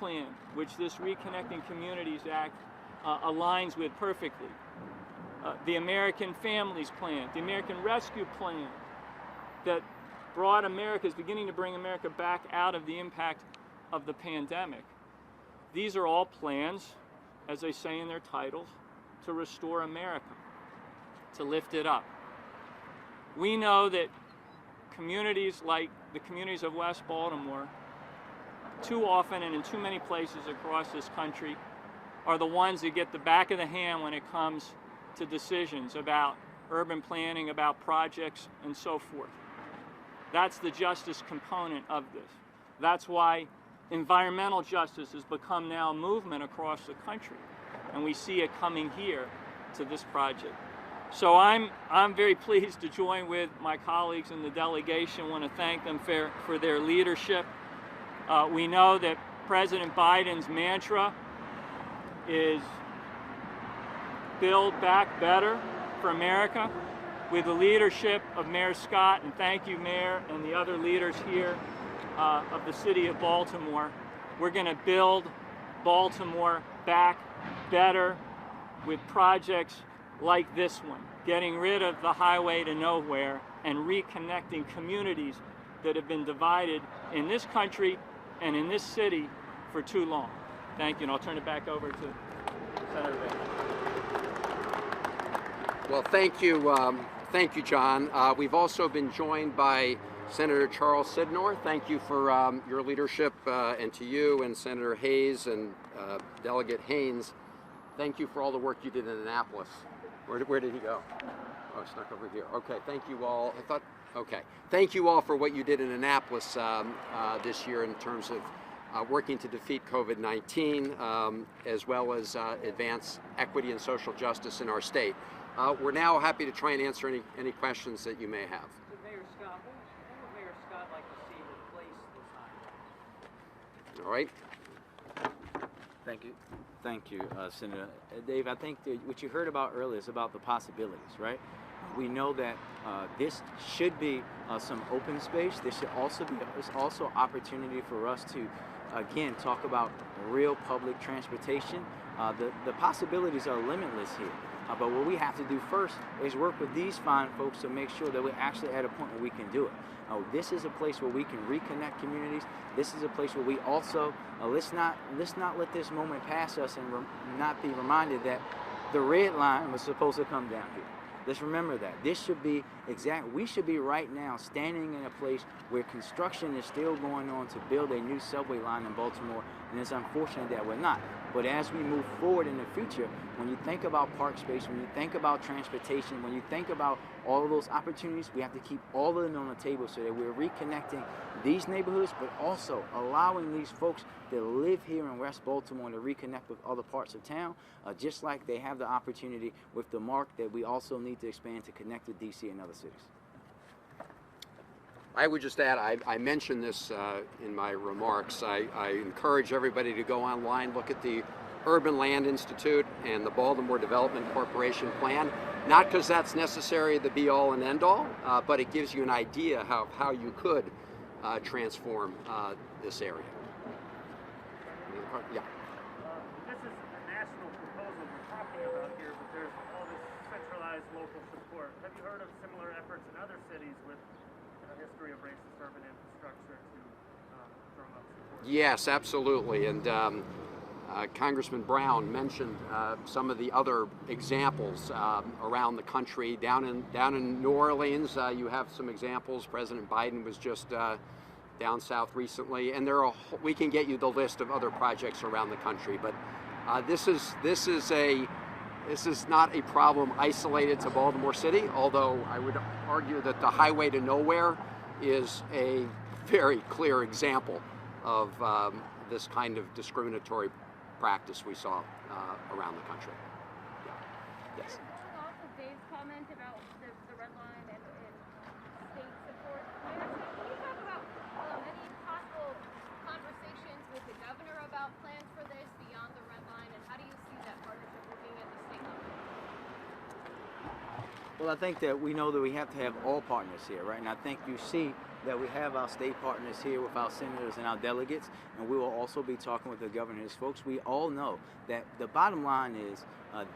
plan, which this Reconnecting Communities Act aligns with perfectly. The American Families Plan, the American Rescue Plan that brought America, is beginning to bring America back out of the impact of the pandemic. These are all plans, as they say in their titles, to restore America, to lift it up. We know that communities like the communities of West Baltimore, too often and in too many places across this country, are the ones that get the back of the hand when it comes to decisions about urban planning, about projects, and so forth. That's the justice component of this. That's why environmental justice has become now a movement across the country, and we see it coming here to this project. So I'm very pleased to join with my colleagues in the delegation. I want to thank them for their leadership. We know that President Biden's mantra is Build Back Better for America. With the leadership of Mayor Scott, and thank you, Mayor, and the other leaders here of the city of Baltimore, we're going to build Baltimore back better with projects like this one, getting rid of the highway to nowhere and reconnecting communities that have been divided in this country and in this city for too long. Thank you, and I'll turn it back over to Senator Baker. Well, thank you, John. We've also been joined by Senator Charles Sydnor. Thank you for your leadership, and to you and Senator Hayes and Delegate Haynes. Thank you for all the work you did in Annapolis. Where did he go? Oh, snuck over here. Okay, thank you all. Thank you all for what you did in Annapolis this year in terms of working to defeat COVID-19, as well as advance equity and social justice in our state. We're now happy to try and answer any questions that you may have. So Mayor Scott, what would Mayor Scott like to see replaced this highway? All right. Thank you, Senator. Dave, I think that what you heard about earlier is about the possibilities, right? We know that this should be some open space. This should also be opportunity for us to, again, talk about real public transportation. The possibilities are limitless here. But what we have to do first is work with these fine folks to make sure that we're actually at a point where we can do it. This is a place where we can reconnect communities. This is a place where we also, let's not let this moment pass us and not be reminded that the red line was supposed to come down here. Let's remember that. This should be we should be right now standing in a place where construction is still going on to build a new subway line in Baltimore, and it's unfortunate that we're not. But as we move forward in the future, when you think about park space, when you think about transportation, when you think about all of those opportunities, we have to keep all of them on the table so that we're reconnecting these neighborhoods, but also allowing these folks that live here in West Baltimore to reconnect with other parts of town, just like they have the opportunity with the MARC that we also need to expand to connect to DC and other cities. I would just add, I mentioned this in my remarks. I encourage everybody to go online, look at the Urban Land Institute and the Baltimore Development Corporation plan. Not because that's necessarily the be-all and end-all, but it gives you an idea of how you could transform this area. Yeah. This is a national proposal we're talking about here, but there's all this centralized local support. Have you heard of similar efforts in other cities with a history of racist urban infrastructure to drum up support? Yes, absolutely. And Congressman Brown mentioned some of the other examples around the country. Down in New Orleans, you have some examples. President Biden was just down south recently, and we can get you the list of other projects around the country. But this is not a problem isolated to Baltimore City, although I would argue that the highway to nowhere is a very clear example of this kind of discriminatory practice we saw around the country. Yeah. Yes. Going off of Dave's comment about the red line and state support, can you talk about any possible conversations with the governor about plans for this beyond the red line, and how do you see that partnership working at the state level? Well, I think that we know that we have to have all partners here, right? And I think you see that we have our state partners here with our senators and our delegates, and we will also be talking with the governor and his folks. We all know that the bottom line is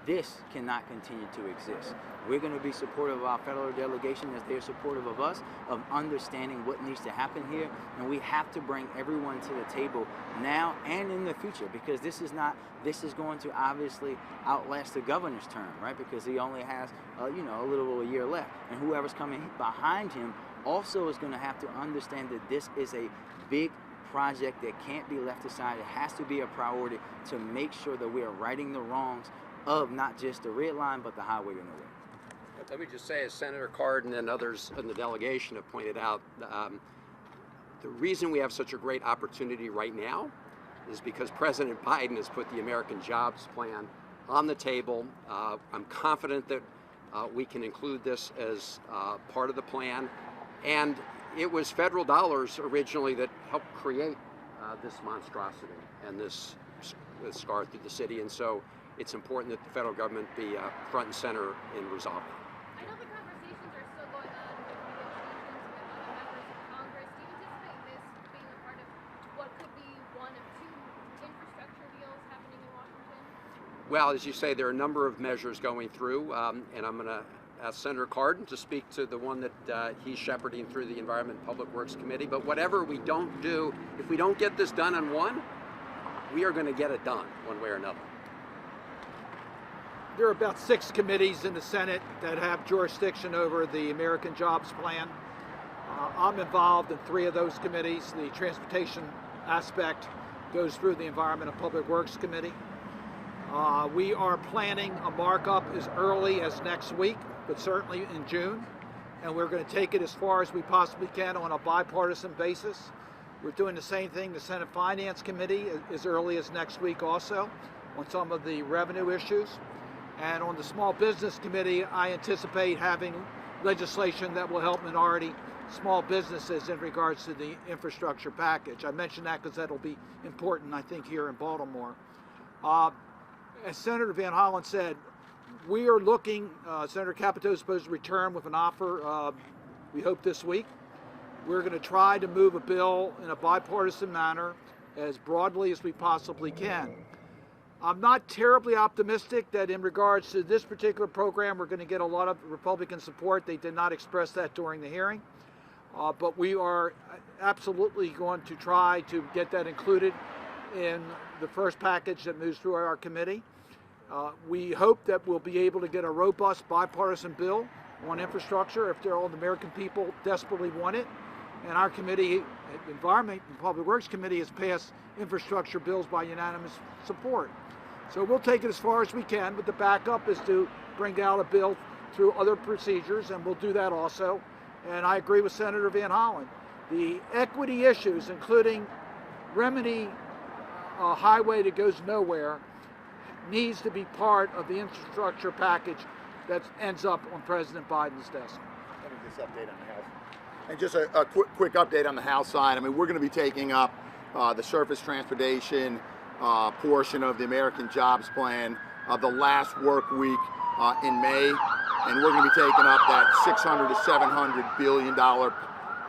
this cannot continue to exist. We're going to be supportive of our federal delegation as they're supportive of us, of understanding what needs to happen here, and we have to bring everyone to the table now and in the future, because this is going to obviously outlast the governor's term, right? Because he only has a little over a year left, and whoever's coming behind him also is going to have to understand that this is a big project that can't be left aside. It has to be a priority to make sure that we are righting the wrongs of not just the red line, but the highway to nowhere. Let me just say, as Senator Cardin and others in the delegation have pointed out, the reason we have such a great opportunity right now is because President Biden has put the American Jobs Plan on the table. I'm confident that we can include this as part of the plan. And it was federal dollars originally that helped create this monstrosity and this scar through the city. And so it's important that the federal government be front and center in resolving it. I know the conversations are still going on with negotiations with other members of Congress. Do you anticipate this being a part of what could be one of two infrastructure deals happening in Washington? Well, as you say, there are a number of measures going through, and I'm going to ask Senator Cardin to speak to the one that he's shepherding through the Environment and Public Works Committee. But whatever we don't do, if we don't get this done on one, we are going to get it done one way or another. There are about 6 committees in the Senate that have jurisdiction over the American Jobs Plan. I'm involved in 3 of those committees. The transportation aspect goes through the Environment and Public Works Committee. We are planning a markup as early as next week, but certainly in June. And we're going to take it as far as we possibly can on a bipartisan basis. We're doing the same thing, the Senate Finance Committee, as early as next week also, on some of the revenue issues. And on the Small Business Committee, I anticipate having legislation that will help minority small businesses in regards to the infrastructure package. I mention that because that'll be important, I think, here in Baltimore. As Senator Van Hollen said, we are looking, Senator Capito is supposed to return with an offer, we hope this week. We're going to try to move a bill in a bipartisan manner as broadly as we possibly can. I'm not terribly optimistic that in regards to this particular program we're going to get a lot of Republican support. They did not express that during the hearing. But we are absolutely going to try to get that included in the first package that moves through our committee. We hope that we'll be able to get a robust bipartisan bill on infrastructure if all the American people desperately want it. And our committee, Environment and Public Works Committee, has passed infrastructure bills by unanimous support. So we'll take it as far as we can, but the backup is to bring down a bill through other procedures, and we'll do that also. And I agree with Senator Van Hollen. The equity issues, including remedy a highway that goes nowhere, needs to be part of the infrastructure package that ends up on President Biden's desk. Let me just update on the House. And just a quick update on the House side. I mean, we're going to be taking up the surface transportation portion of the American Jobs Plan the last work week in May, and we're going to be taking up that $600 to $700 billion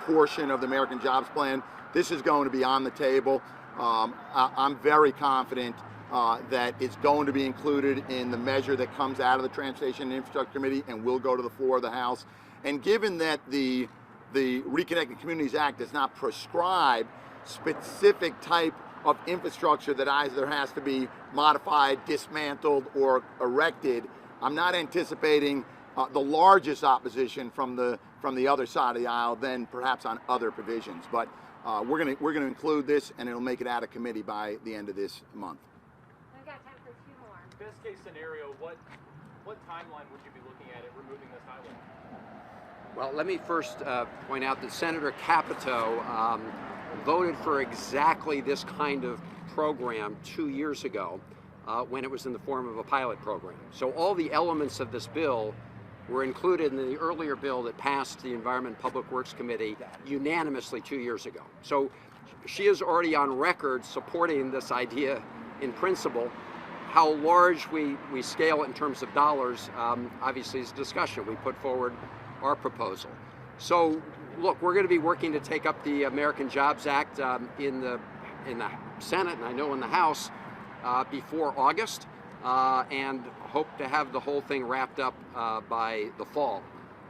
portion of the American Jobs Plan. This is going to be on the table. I'm very confident that it's going to be included in the measure that comes out of the Transportation and Infrastructure Committee and will go to the floor of the House. And given that the Reconnecting Communities Act does not prescribe specific type of infrastructure that either has to be modified, dismantled, or erected, I'm not anticipating the largest opposition from the other side of the aisle than perhaps on other provisions. But we're gonna include this, and it'll make it out of committee by the end of this month. We've got time for 2 more. Best case scenario, what timeline would you be looking at removing this highway? Well, let me first point out that Senator Capito voted for exactly this kind of program 2 years ago when it was in the form of a pilot program. So all the elements of this bill were included in the earlier bill that passed the Environment and Public Works Committee unanimously 2 years ago. So she is already on record supporting this idea in principle. How large we scale it in terms of dollars obviously is discussion. We put forward our proposal. So look, we're going to be working to take up the American Jobs Act in the Senate, and I know in the House, before August, and hope to have the whole thing wrapped up by the fall,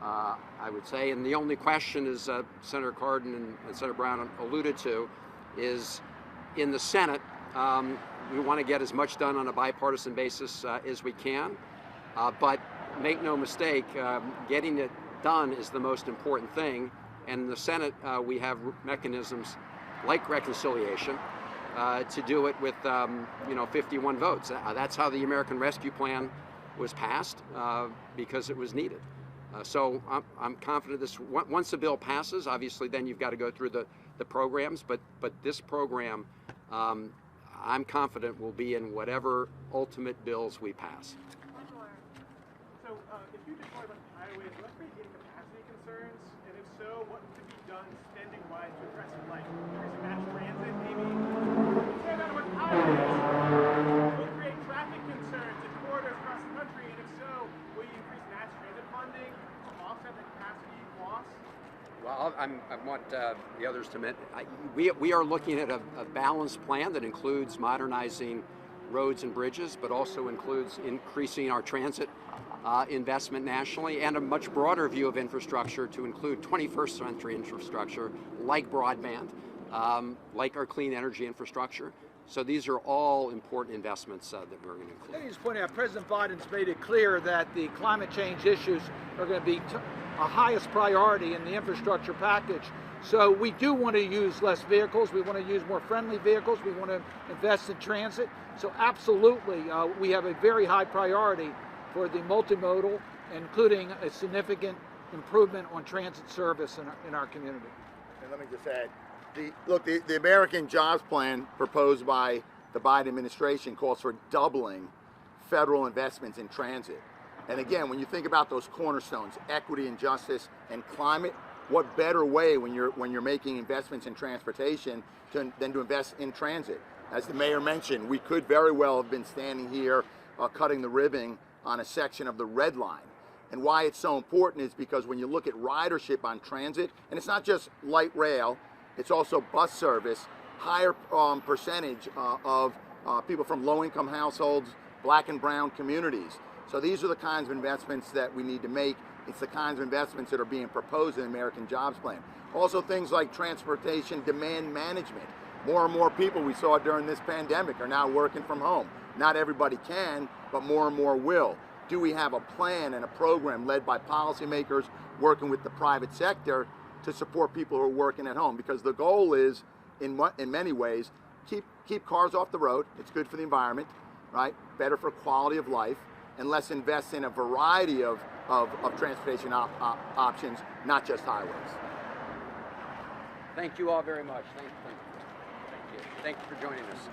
I would say. And the only question, as Senator Cardin and Senator Brown alluded to, is in the Senate, we want to get as much done on a bipartisan basis as we can, but make no mistake, getting it done is the most important thing. And in the Senate, we have mechanisms like reconciliation to do it with 51 votes. That's how the American Rescue Plan was passed, because it was needed. So I'm confident this. Once the bill passes, obviously, then you've got to go through the programs. But this program, I'm confident will be in whatever ultimate bills we pass. So, if you deploy on highways, will that create incapacity concerns? And if so, what could be done spending-wise to address it, like increasing mass transit, maybe? Say that with highways, will it create traffic concerns in corridors across the country? And if so, will you increase mass transit funding to offset the capacity loss? Well, I want the others to mention. We are looking at a balanced plan that includes modernizing roads and bridges, but also includes increasing our transit investment nationally, and a much broader view of infrastructure to include 21st century infrastructure like broadband, like our clean energy infrastructure. So these are all important investments that we're going to include. Let me just point out, President Biden's made it clear that the climate change issues are going to be a highest priority in the infrastructure package. So we do want to use less vehicles. We want to use more friendly vehicles. We want to invest in transit. So absolutely, we have a very high priority for the multimodal, including a significant improvement on transit service in our community. And let me just add, the American Jobs Plan proposed by the Biden administration calls for doubling federal investments in transit. And again, when you think about those cornerstones, equity and justice and climate, what better way when you're making investments in transportation than to invest in transit? As the mayor mentioned, we could very well have been standing here cutting the ribbon on a section of the Red Line. And why it's so important is because when you look at ridership on transit, and it's not just light rail, it's also bus service, higher percentage of people from low-income households, black and brown communities. So these are the kinds of investments that we need to make. It's the kinds of investments that are being proposed in the American Jobs Plan. Also things like transportation demand management. More and more people we saw during this pandemic are now working from home. Not everybody can, but more and more will. Do we have a plan and a program led by policymakers working with the private sector to support people who are working at home? Because the goal is, in many ways, keep cars off the road. It's good for the environment, right? Better for quality of life, and let's invest in a variety of transportation options, not just highways. Thank you all very much. Thank you for joining us.